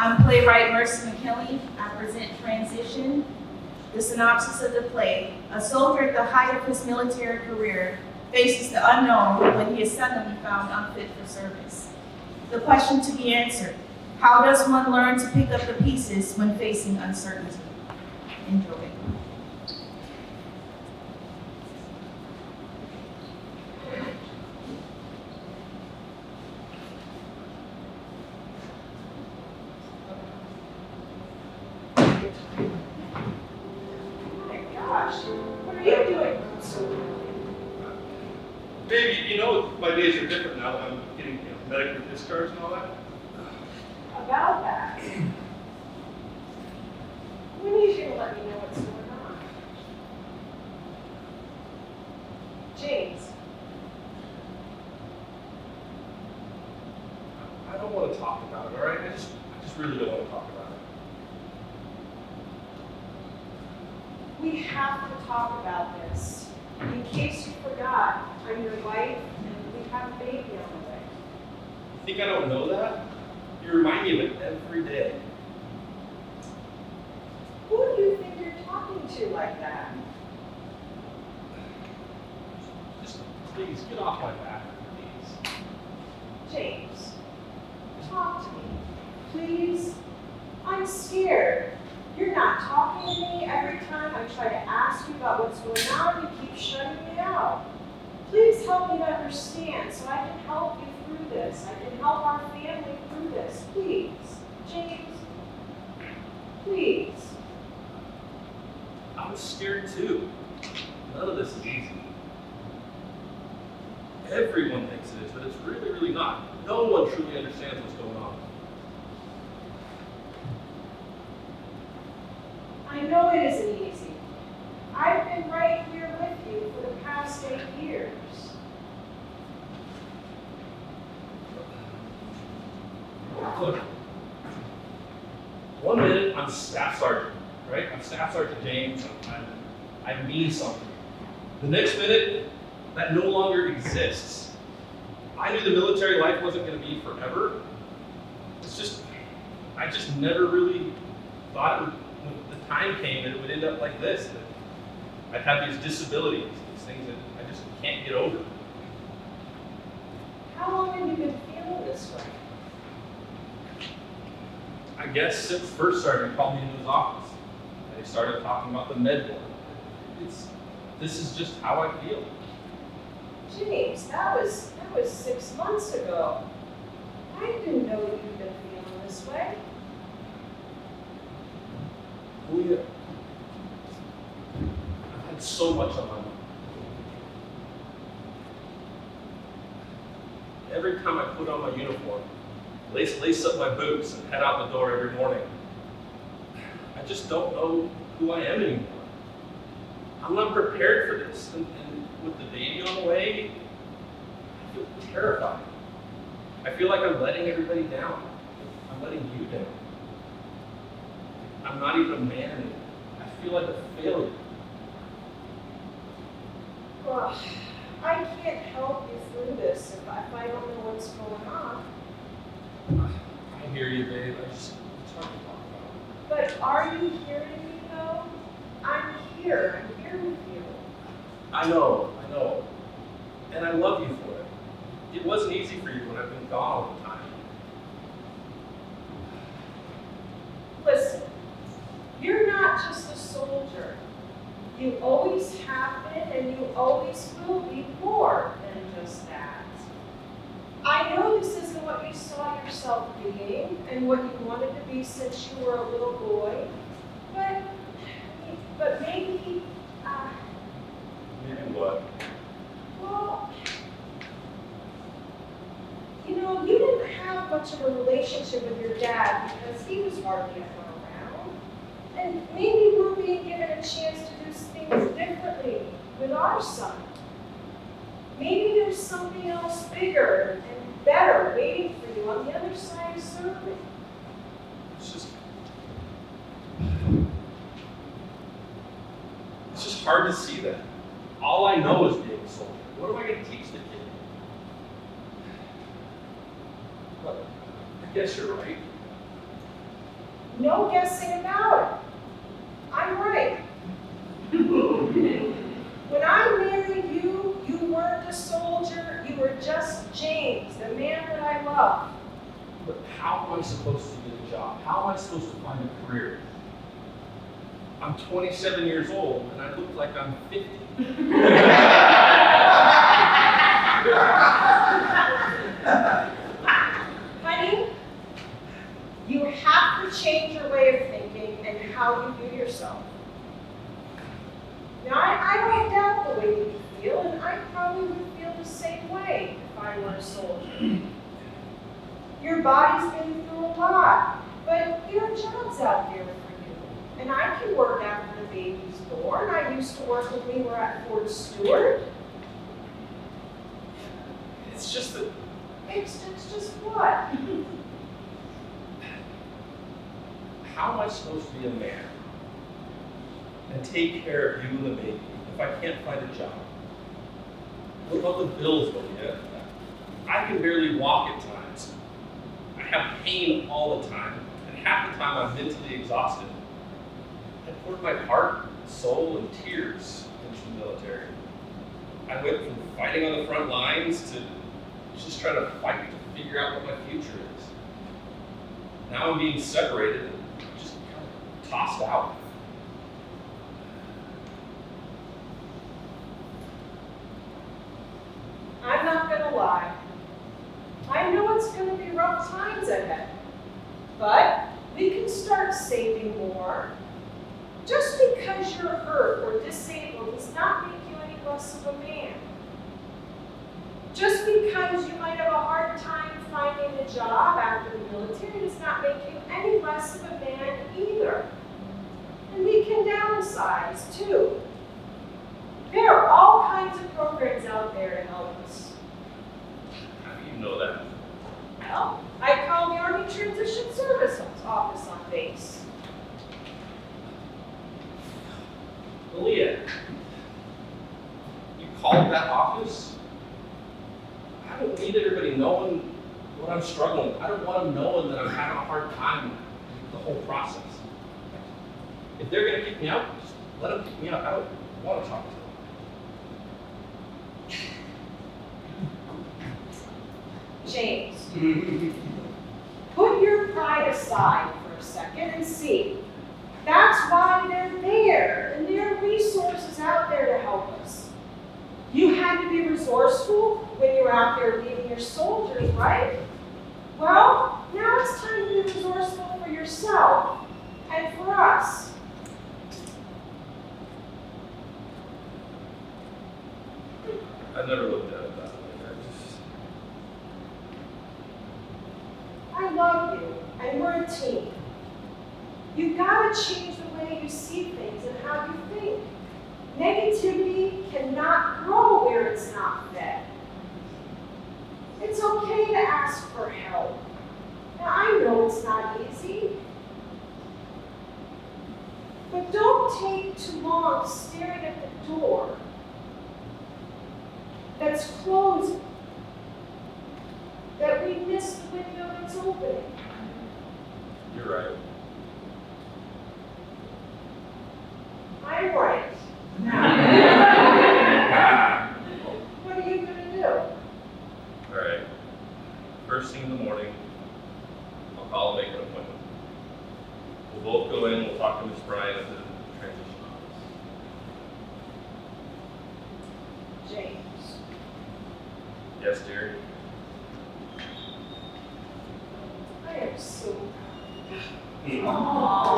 I'm playwright Merci McKinley. I present Transition, the synopsis of the play. A soldier at the height of his military career faces the unknown when he is suddenly found unfit for service. The question to be answered: how does one learn to pick up the pieces when facing uncertainty? Enjoy. What are you doing? Baby, my days are different now that I'm getting medical discharge and all that. About that. We need you to let me know what's going on. James. I don't want to talk about it, all right? I just really don't want to talk about it. We have to talk about this. In case you forgot, I'm your wife and we have a baby on the way. You think I don't know that? You remind me of it every day. Who do you think you're talking to like that? Just please get off my back, please. James, talk to me. Please? I'm scared. You're not talking to me. Every time I try to ask you about what's going on, you keep shutting me out. Please help me to understand so I can help you through this. I can help our family through this. Please. James, please. I'm scared too. None of this is easy. Everyone thinks it is, but it's really, really not. No one truly understands what's going on. I know it isn't easy. I've been right here with you for the past 8 years. Look, 1 minute I'm staff sergeant, right? I'm staff sergeant James. I mean something. The next minute, that no longer exists. I knew the military life wasn't going to be forever. I just never really thought when the time came that it would end up like this, that I'd have these disabilities, these things that I just can't get over. How long have you been feeling this way? I guess since first sergeant called me into his office, they started talking about the med board. This is just how I feel. James, that was 6 months ago. I didn't know you'd been feeling this way. Julia, I've had so much on my mind. Every time I put on my uniform, lace up my boots and head out the door every morning, I just don't know who I am anymore. I'm not prepared for this, and with the baby on the way, I feel terrified. I feel like I'm letting everybody down. I'm letting you down. I'm not even a man anymore. I feel like a failure. Well, I can't help you through this if I don't know what's going on. I hear you, babe. It's hard to talk about. But are you hearing me though? I'm here. I'm here with you. I know. And I love you for it. It wasn't easy for you when I've been gone all the time. Listen, you're not just a soldier. You always have been and you always will be more than just that. I know this isn't what you saw yourself being and what you wanted to be since you were a little boy, but maybe, Maybe what? well, you didn't have much of a relationship with your dad because he was hardly ever around. And maybe we're being given a chance to do things differently with our son. Maybe there's something else bigger and better waiting for you on the other side of serving. It's just hard to see that. All I know is being a soldier. What am I going to teach the kid? But I guess you're right. No guessing about it. I'm right. When I married you, you weren't a soldier, you were just James, the man that I love. But how am I supposed to get a job? How am I supposed to find a career? I'm 27 years old and I look like I'm 50. Honey, you have to change your way of thinking and how you view yourself. Now, I don't doubt the way you feel, and I probably would feel the same way if I were a soldier. Your body's been through a lot, but there are jobs out there for you. And I can work after the baby's born. I used to work when we were at Fort Stewart. It's just that It's just what? how am I supposed to be a man and take care of you and the baby if I can't find a job? What about the bills going in? I can barely walk at times. I have pain all the time, and half the time I'm mentally exhausted. I poured my heart, soul, and tears into the military. I went from fighting on the front lines to just trying to fight to figure out what my future is. Now I'm being separated and just kind of tossed out. I'm not gonna lie. I know it's gonna be rough times ahead, but we can start saving more. Just because you're hurt or disabled does not make you any less of a man. Just because you might have a hard time finding a job after the military does not make you any less of a man either. And we can downsize too. There are all kinds of programs out there to help us. How do you know that? Well, I call the Army Transition Service Office on base. Leah, you called that office? I don't need everybody knowing what I'm struggling with. I don't want them knowing that I'm having a hard time with the whole process. If they're going to kick me out, just let them kick me out. I don't want to talk to them. James, put your pride aside for a second and see. That's why they're there, and there are resources out there to help us. You had to be resourceful when you were out there leading your soldiers, right? Well, now it's time to be resourceful for yourself and for us. I never looked at it that way. I love you, and we're a team. You gotta change the way you see things and how you think. Negativity cannot grow where it's not fed. It's okay to ask for help. Now, I know it's not easy, but don't take too long staring at the door that's closing, that we miss the window that's opening. You're right. I'm right. What are you gonna do? All right. First thing in the morning, I'll call and make an appointment. We'll both go in, we'll talk to Ms. Bryan at the transition office. James. Yes, dear. I am so Hmm. Aww.